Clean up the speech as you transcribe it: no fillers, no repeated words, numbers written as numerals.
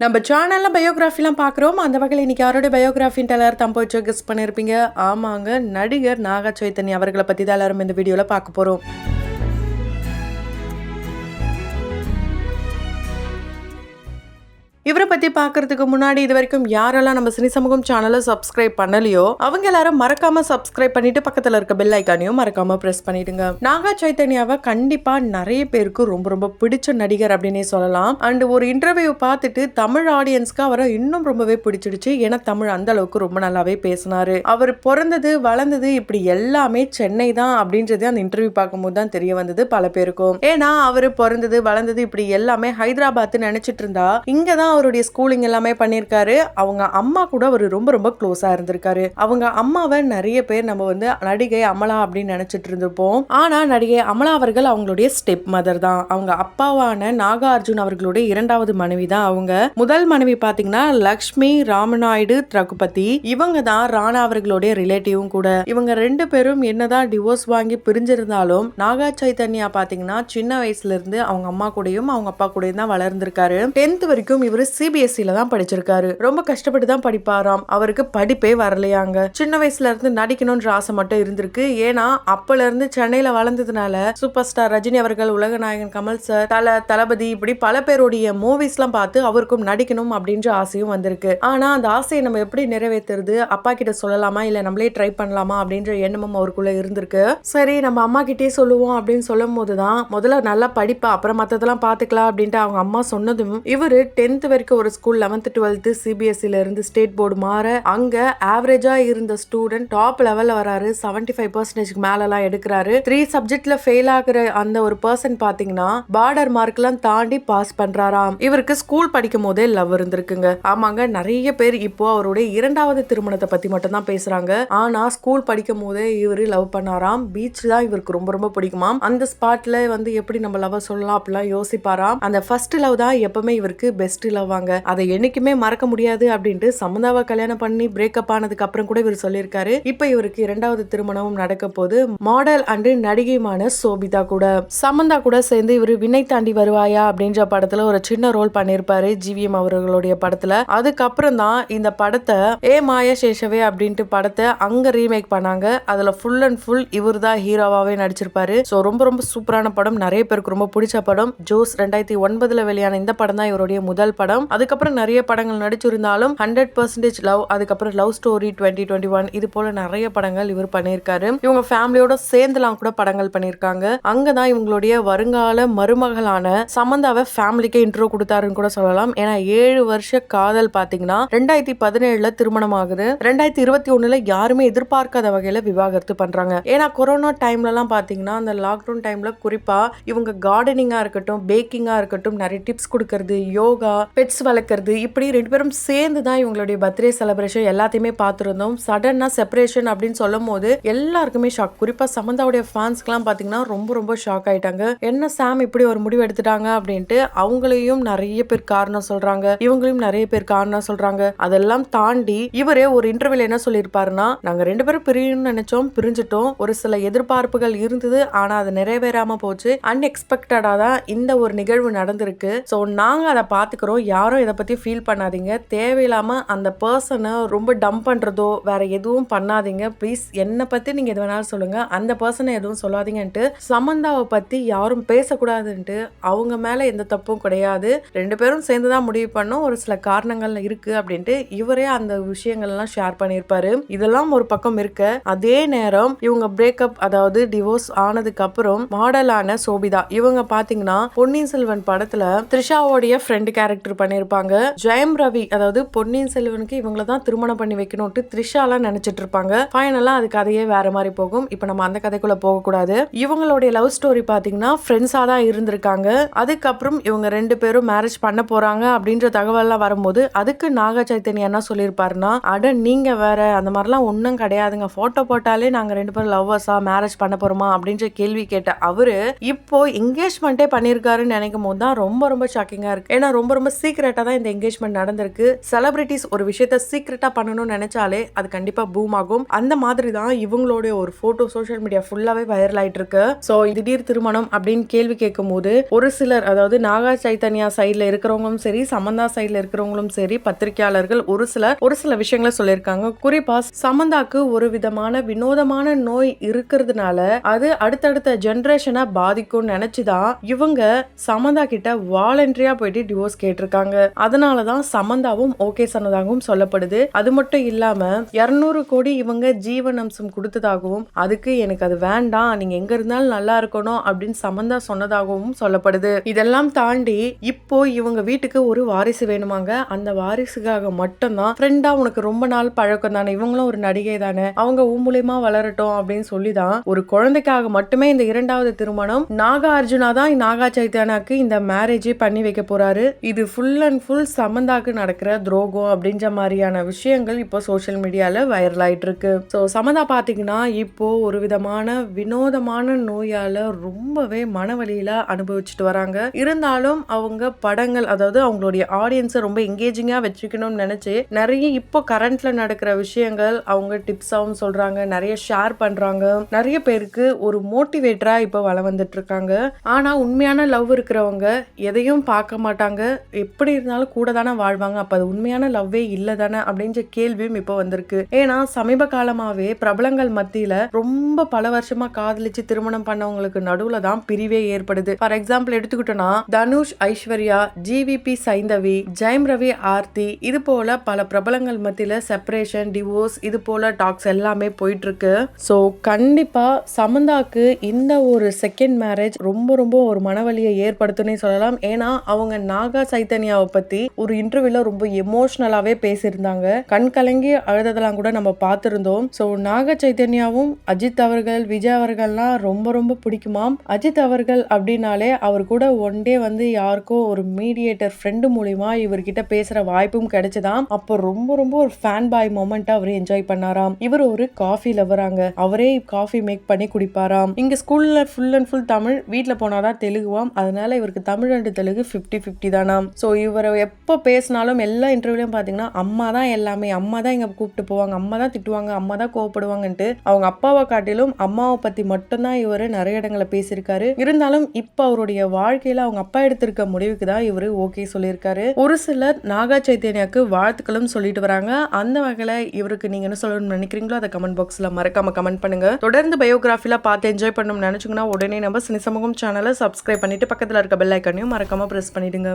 நம்ம சேனல்ல பயோகிராஃபிலாம் பார்க்குறோம். அந்த வகையில் இன்னைக்கு யாரோட பயோகிராஃபின்ட்டு எல்லாரும் தம்ப வச்சு கெஸ் பண்ணியிருப்பீங்க. ஆமாங்க, நடிகர் நாக சைத்தன்யா அவர்களை பற்றி தான் எல்லாரும் இந்த வீடியோவில் பார்க்க போகிறோம். இவரை பற்றி பார்க்கறதுக்கு முன்னாடி இது வரைக்கும் யாரெல்லாம் நம்ம சினி சமூகம் சேனலை சப்ஸ்கிரைப் பண்ணலையோ அவங்க எல்லாரும் மறக்காம சப்ஸ்கிரைப் பண்ணிட்டு பக்கத்தில் இருக்க பெல் ஐக்கானையும் மறக்காம ப்ரெஸ் பண்ணிடுங்க. நாகா சைத்தன்யாவை கண்டிப்பா நிறைய பேருக்கு ரொம்ப ரொம்ப பிடிச்ச நடிகர் அப்படின்னே சொல்லலாம். அண்ட் ஒரு இன்டர்வியூ பார்த்துட்டு தமிழ் ஆடியன்ஸ்க்கு அவரை இன்னும் ரொம்பவே பிடிச்சிடுச்சு. ஏன்னா தமிழ் அந்த அளவுக்கு ரொம்ப நல்லாவே பேசினாரு. அவர் பிறந்தது வளர்ந்தது இப்படி எல்லாமே சென்னை தான் அப்படின்றது அந்த இன்டர்வியூ பார்க்கும்போது தான் தெரிய வந்தது பல பேருக்கும். ஏன்னா அவர் பிறந்தது வளர்ந்தது இப்படி எல்லாமே ஹைதராபாத் நினைச்சிட்டு இருந்தா இங்கதான் அவருடைய ஸ்கூலிங் எல்லாமே பண்ணியிருக்காரு. அவங்க அம்மா கூட அவர் ரொம்ப ரொம்ப க்ளோஸா இருந்திருக்காரு. அவங்க அம்மாவை நிறைய பேர் நம்ம நடிகை அமலா அப்படின்னு நினைச்சிட்டு இருந்திருப்போம். ஆனா நடிகை அமலா அவர்கள் அவங்களுடைய ஸ்டெப் மதர் தான். அவங்க அப்பாவான நாகார்ஜுன் அவர்களுடைய இரண்டாவது மனைவி தான் அவங்க. முதல் மனைவி பாத்தீங்கன்னா லக்ஷ்மி ராமநாயுடு ரகுபதி. இவங்க தான் ராணா அவர்களுடைய ரிலேட்டிவும் கூட. இவங்க ரெண்டு பேரும் என்னதான் டிவோர்ஸ் வாங்கி பிரிஞ்சிருந்தாலும் நாகா சைத்தன்யா பாத்தீங்கன்னா சின்ன வயசுல இருந்து அவங்க அம்மா கூடயும் அவங்க அப்பா கூடயும் தான் வளர்ந்திருக்காரு. 10th வரைக்கும் இவரு சிபிஎஸ்சில தான் படிச்சிருக்காரு. ரொம்ப கஷ்டப்பட்டு தான் படிப்பாராம். அவருக்கு படிப்பே வரலையாங்க. சின்ன வயசுல இருந்து நடிக்கணும்ன்ற ஆசை மட்டும் இருந்திருக்கு. ஏன்னா அப்பல இருந்து சென்னையில வளர்ந்ததுனால சூப்பர் ஸ்டார் ரஜினி அவர்கள், உலக நாயகன் கமல் சார், தளபதி இப்படி பல பேருடைய மூவிஸ் எல்லாம் பார்த்து அவருக்கும் நடிக்கணும் அப்படின்ற ஆசையும் வந்திருக்கு. ஆனா அந்த ஆசையை நம்ம எப்படி நிறைவேற்றுறது, அப்பா கிட்ட சொல்லலாமா இல்ல நம்மளே ட்ரை பண்ணலாமா அப்படின்ற எண்ணமும் அவருக்குள்ள இருந்திருக்கு. சரி நம்ம அம்மா கிட்டே சொல்லுவோம் அப்படின்னு சொல்லும் போதுதான் முதல்ல நல்லா படிப்பா அப்புறம் மத்ததெல்லாம் பாத்துக்கலாம் அப்படின்ட்டு அவங்க அம்மா சொன்னதும் இவரு 10th வரைக்கும் ஒரு ஸ்கூல் 11th 12th சிபிஎஸ்சில இருந்து ஸ்டேட் போர்டு மாற அங்க ஆவரேஜா இருந்த ஸ்டூடெண்ட் டாப் லெவல்ல வராரு. 75% மேலலாம் எடுக்கிறாரு. 3 சப்ஜெக்ட்ல ஃபெயில் ஆகுற அந்த ஒரு பர்சன் பாத்தீங்கன்னா பார்டர் மார்க் எல்லாம் தாண்டி பாஸ் பண்றாராம். இவருக்கு ஸ்கூல் படிக்கும் போதே லவ் இருந்திருக்குங்க. ஆமாங்க, நிறைய பேர் இப்போ அவருடைய இரண்டாவது திருமணத்தை பத்தி மட்டும் தான் பேசுறாங்க. ஆனா ஸ்கூல் படிக்கும் போதே இவரு லவ் பண்ணாராம். பீச் தான் இவருக்கு ரொம்ப ரொம்ப பிடிக்குமாம். அந்த ஸ்பாட்ல எப்படி நம்ம லவ் சொல்லலாம் அப்படிலாம் யோசிப்பாராம். அந்த ஃபர்ஸ்ட் லவ் தான் எப்பவுமே இவருக்கு பெஸ்ட் லவ் வாங்க. அதை என்னைக்குமே மறக்க முடியாது அப்படின்ட்டு சமந்தாவை கல்யாணம் பண்ணி பிரேக்கப் ஆனதுக்கு அப்புறம் கூட இவர் சொல்லியிருக்காரு. இப்ப இவருக்கு இரண்டாவது திருமணமும் நடக்க போது. மாடல் அண்ட் நடிகைமான சோபிதா கூட சமந்தா கூட சேர்ந்து இவர் விண்ணை தாண்டி வருவாயா அப்படின்ற படத்துல ஒரு சின்ன ரோல் பண்ணிருப்பாரு ஜிவிஎம் அவர்களுடைய படத்துல. அதுக்கப்புறம் தான் இந்த படத்தை ஏ மாயா சேஷவே அப்படின்ட்டு படத்தை அங்க ரீமேக் பண்ணாங்க. அதுல ஃபுல் அண்ட் ஃபுல் இவர் தான் ஹீரோவாவே நடிச்சிருப்பாரு. சோ ரொம்ப ரொம்ப சூப்பரான படம், நிறைய பேருக்கு ரொம்ப பிடிச்ச படம். ஜோஸ் 2009 வெளியான இந்த படம் தான் இவருடைய முதல் படம். அதுக்கப்புறம் நிறைய படங்கள் நடிச்சிருந்தாலும் 100% லவ், அதுக்கப்புறம் லவ் ஸ்டோரி 2021 இது போல நிறைய படங்கள் இவர் பண்ணியிருக்காரு. இவங்க ஃபேமிலியோட சேர்ந்துலாம் கூட படங்கள் பண்ணியிருக்காங்க. அங்கதான் இவங்களுடைய வருங்கால மருமகளான சமந்தாவை ஃபேமிலிக்கே இன்ட்ரோ கொடுத்தாருன்னு கூட சொல்லலாம். ஏன்னா 7 வருஷ காதல் பாத்தீங்கன்னா 2017 திருமணம் ஆகுது. 2021 யாருமே எதிர்பார்க்காத வகையில விவாகரத்து பண்றாங்க. ஏன்னா கொரோனா டைம்ல எல்லாம் பாத்தீங்கன்னா அந்த லாக்டவுன் டைம்ல குறிப்பா இவங்க கார்டனிங்கா இருக்கட்டும், பேக்கிங்கா இருக்கட்டும், நிறைய டிப்ஸ் கொடுக்கறது, யோகா, பெட்ஸ் வளர்க்கறது, இப்படி ரெண்டு பேரும் சேர்ந்து தான் இவங்களுடைய பர்த்டே செலிப்ரேஷன் எல்லாத்தையுமே பார்த்துருந்தோம். சடனா செப்பரேஷன் அப்படின்னு சொல்லும் போது எல்லாருக்குமே ஷாக். குறிப்பா சமந்தாவுடைய ஃபேன்ஸ்க்குலாம் பாத்தீங்கன்னா ரொம்ப ரொம்ப ஷாக் ஆயிட்டாங்க. என்ன சாம் இப்படி ஒரு முடிவு எடுத்துட்டாங்க அப்படின்ட்டு அவங்களையும் நிறைய பேர் காரணம் சொல்றாங்க, இவங்களையும் நிறைய பேர் காரணம் சொல்றாங்க. அதெல்லாம் தாண்டி இவரே ஒரு இன்டர்வியூல என்ன சொல்லியிருப்பாருன்னா, நாங்க ரெண்டு பேரும் பிரியணும்னு நினைச்சோம், பிரிஞ்சிட்டோம். ஒரு சில எதிர்பார்ப்புகள் இருந்தது, ஆனா அது நிறைவேறாம போச்சு. அன்எக்ஸ்பெக்டடா தான் இந்த ஒரு நிகழ்வு நடந்திருக்கு. சோ நாங்க அதை பாத்துக்கிறோம், யாரும் இதை பத்தி ஃபீல் பண்ணாதீங்க. தேவையில்லாம அந்த பர்சனை ரொம்ப டம்ப் பண்றதோ வேற எதுவும் பண்ணாதீங்க ப்ளீஸ். என்னை பத்தி நீங்க எது வேணாலும் சொல்லுங்க, அந்த பர்சனை எதுவும் சொல்லாதீங்கன்ட்டு சமந்தாவை பத்தி யாரும் பேசக்கூடாதுன்ட்டு அவங்க மேல எந்த தப்பும் கிடையாது, ரெண்டு பேரும் சேர்ந்துதான் முடிவு பண்ணோம், ஒரு சில காரணங்கள் இருக்கு அப்படின்ட்டு இவரே அந்த விஷயங்கள் எல்லாம் ஷேர் பண்ணியிருப்பாரு. இதெல்லாம் ஒரு பக்கம் இருக்க, அதே நேரம் இவங்க பிரேக்கப் அதாவது டிவோர்ஸ் ஆனதுக்கு அப்புறம் மாடலான சோபிதா இவங்க பாத்தீங்கன்னா பொன்னியின் செல்வன் படத்துல த்ரிஷாவோடைய ஃப்ரெண்ட் கேரக்டர் பண்ணிருப்பாங்க. ஜெயம் ரவி அதாவது பொன்னியின் செல்வனுக்கு இவங்கள தான் திருமணம் பண்ணி வைக்கணும்ட்டு த்ரிஷாலாம் நினைச்சிட்டு இருப்பாங்க. ஃபைனலா அது கதையே வேற மாதிரி போகும். இப்ப நம்ம அந்த கதைக்குள்ள போக கூடாது. இவங்களுடைய லவ் ஸ்டோரி பாத்தீங்கன்னா ஃப்ரெண்ட்ஸா தான் இருந்திருக்காங்க. அதுக்கப்புறம் இவங்க ரெண்டு பேரும் மேரேஜ் பண்ண போறாங்க அப்படின்ற தகவல்லாம் வரும்போது அதுக்கு நாக சைத்தன்யா என்ன சொல்லியிருப்பாருன்னா, அட நீங்க வேற, அந்த மாதிரிலாம் ஒன்னும் கிடையாதுங்க, போட்டோ போட்டாலே நாங்க ரெண்டு பேரும் லவ்வர்ஸா மேரேஜ் பண்ண போறோமா அப்படின்ற கேள்வி கேட்ட அவரு இப்போ என்கேஜ்மெண்டே பண்ணிருக்காருன்னு நினைக்கும் போது தான் ரொம்ப ரொம்ப ஷாக்கிங்கா இருக்கு. ஏன்னா ரொம்ப ரொம்ப சீக்ரெட்டா தான் இந்த என்கேஜ்மெண்ட் நடந்திருக்கு. செலிபிரிட்டிஸ் ஒரு விஷயத்த சீக்ரெட்டா பண்ணணும்னு நினைச்சாலே அது கண்டிப்பா பூம் ஆகும். அந்த மாதிரி தான் இவங்களுடைய ஒரு போட்டோ சோஷியல் மீடியா ஃபுல்லாவே வைரல் ஆயிட்டு இருக்கு. சோ திடீர் திருமணம் அப்படின்னு கேள்வி கேட்கும் போது ஒரு சிலர், அதாவது நாகா சைத்தன்யா சைட்ல இருக்கிறவங்களும் சரி, சமந்தா சைட்ல இருக்கிறவங்களும் சரி, பத்திரிகையாளர்கள் ஒரு சில விஷயங்களை சொல்லியிருக்காங்க. குறிப்பா சமந்தாக்கு ஒரு விதமான வினோதமான நோய் இருக்கிறதுனால அது அடுத்தடுத்த ஜெனரேஷனை பாதிக்கும் நினைச்சுதான் இவங்க சமந்தா கிட்ட வாலண்டரியா போயிட்டு டிவோர்ஸ் கேட்டிருக்காங்க. அதனாலதான் சமந்தாவும் ஓகே சொன்னதாகவும் சொல்லப்படுது. அது மட்டும் இல்லாம 200 கோடி இவங்க ஜீவன் அம்சம் கொடுத்ததாகவும், அதுக்கு எனக்கு அது வேண்டாம், நீங்க எங்க இருந்தாலும் நல்லா இருக்கணும் அப்படின்னு சமந்தா சொன்னதாகவும் சொல்லப்படுது. இதெல்லாம் தாண்டி இப்போ இவங்க வீட்டுக்கு ஒரு வாரிசு வேணுமாங்க. அந்த வாரிசுக்காக மட்டும்தான் ஃப்ரெண்டா உனக்கு ரொம்ப நாள் பழக்கம் தானே, இவங்களும் ஒரு நடிகை தானே, அவங்க மூலியமா வளரட்டும் அப்படின்னு சொல்லிதான் ஒரு குழந்தைக்காக மட்டுமே இந்த இரண்டாவது திருமணம். நாகா அர்ஜுனா தான் நாகா சைத்தன்யாக்கு இந்த மேரேஜ் பண்ணி வைக்க போறாரு. இது ஃபுல் அண்ட் ஃபுல் சமந்தாக்கு நடக்கிற துரோகம் அப்படின்ற மாதிரியான விஷயங்கள் இப்போ சோசியல் மீடியால வைரல் ஆயிட்டு இருக்கு. சோ சமந்தா பாத்தீங்கன்னா இப்போ ஒரு விதமான வினோதமான நோயால ரொம்பவே மனவலியில அனுபவிச்சுட்டு வராங்க. இருந்தாலும் அவங்க படங்கள், அதாவது அவங்களுடைய ஆடியன்ஸை ரொம்ப எங்கேஜிங்கா வச்சுக்கணும்னு நினைச்சு நிறைய இப்போ கரண்ட்ல நடக்கிற விஷயங்கள் அவங்க டிப்ஸாவும் சொல்றாங்க, நிறைய ஷேர் பண்றாங்க. நிறைய பேருக்கு ஒரு மோட்டிவேட்டரா இப்போ வள வந்துட்டு இருக்காங்க. ஆனா உண்மையான லவ் இருக்கிறவங்க எதையும் பார்க்க மாட்டாங்க, எப்படி இருந்தாலும் கூட தானே வாழ்வாங்க, அப்ப அது உண்மையான லவ்வே இல்ல தானே அப்படின்ற கேள்வியும் இப்போ வந்திருக்கு. ஏன்னா சமீப காலமாவே பிரபலங்கள் மத்தியில ரொம்ப பல வருஷமா காதலிச்சு திருமணம் பண்ணவங்களுக்கு நடுவுல தான் பிரிவே ஏற்படுது. ஃபார் எக்ஸாம்பிள் எடுத்துக்கிட்டோம்னா தனுஷ் ஐஸ்வர்யா, ஜிவிபி சைந்தவி, ஜெயம் ரவி ஆர்த்தி, இது போல பல பிரபலங்கள் மத்தியில செப்பரேஷன், டிவோர்ஸ், இது போல டாக்ஸ் எல்லாமே போயிட்டு இருக்கு. சோ கண்டிப்பா சமந்தாக்கு இந்த ஒரு செகண்ட் மேரேஜ் ரொம்ப ரொம்ப ஒரு மனவலியை ஏற்படுத்தும்னே சொல்லலாம். ஏன்னா அவங்க நாகா சைத்தன்யாவை பத்தி ஒரு இன்டர்வியூல ரொம்ப எமோஷனலாவே பேசியிருந்தாங்க. கண் கலங்கி அழுததெல்லாம் கூட நம்ம பார்த்திருந்தோம். சோ நாகா சைத்தன்யாவும் அஜித் அவர்கள், விஜய் அவர்கள்லாம் ரொம்ப ரொம்ப பிடிக்குமாம். அஜித் அவர்கள் அப்படின்னாலே அவர் கூட ஒன் டே வந்து யாருக்கோ ஒரு மீடியேட்டர் ஃப்ரெண்டு மூலியமா இவர்கிட்ட பேசுற வாய்ப்பும் கிடைச்சதாம். அப்போ ரொம்ப ரொம்ப ஒரு ஃபேன் பாய் மொமெண்ட் அவர் என்ஜாய் பண்ணாராம். இவர் ஒரு காஃபி லவராங்க, அவரே காஃபி மேக் பண்ணி குடிப்பாராம். இங்க ஸ்கூல்ல ஃபுல் அண்ட் ஃபுல் தமிழ், வீட்ல போனாதான் தெலுங்குவாம். அதனால இவருக்கு தமிழ் அண்ட் தெலுங்கு 50-50 தானாம். சோ இவரை எப்போ பேசினாலும் எல்லா இன்டர்வியூலையும் பாத்தீங்கன்னா அம்மா தான் எல்லாமே, அம்மா தான் இங்க கூப்பிட்டு போவாங்க, அம்மா தான் திட்டுவாங்க, அம்மா தான் கோவப்படுவாங்கன்ட்டு அவங்க அப்பாவை காட்டிலும் அம்மாவை பத்தி மட்டும்தான் இவரு நிறைய இடங்களை பேசியிருக்காரு. இருந்தாலும் இப்ப அவருடைய வாழ்க்கையில அவங்க அப்பா எடுத்திருக்க முடிவுக்கு தான் இவரு ஓகே சொல்லியிருக்காரு. ஒரு சிலர் நாகா சைத்தன்யாக்கு வாழ்த்துக்களும் சொல்லிட்டு வராங்க. அந்த வகையில இவருக்கு நீங்க என்ன சொல்லணும்னு நினைக்கிறீங்களோ அதை கமெண்ட் பாக்ஸ்ல மறக்காம கமெண்ட் பண்ணுங்க. தொடர்ந்து பயோகிராஃபில பார்த்து என்ஜாய் பண்ணணும்னு நினைச்சீங்கன்னா உடனே நம்ம சினி சமூகம் சேனலை சப்ஸ்கிரைப் பண்ணிட்டு பக்கத்துல இருக்க பெல் ஐக்கானையும் மறக்காம பிரஸ் பண்ணிடுங்க.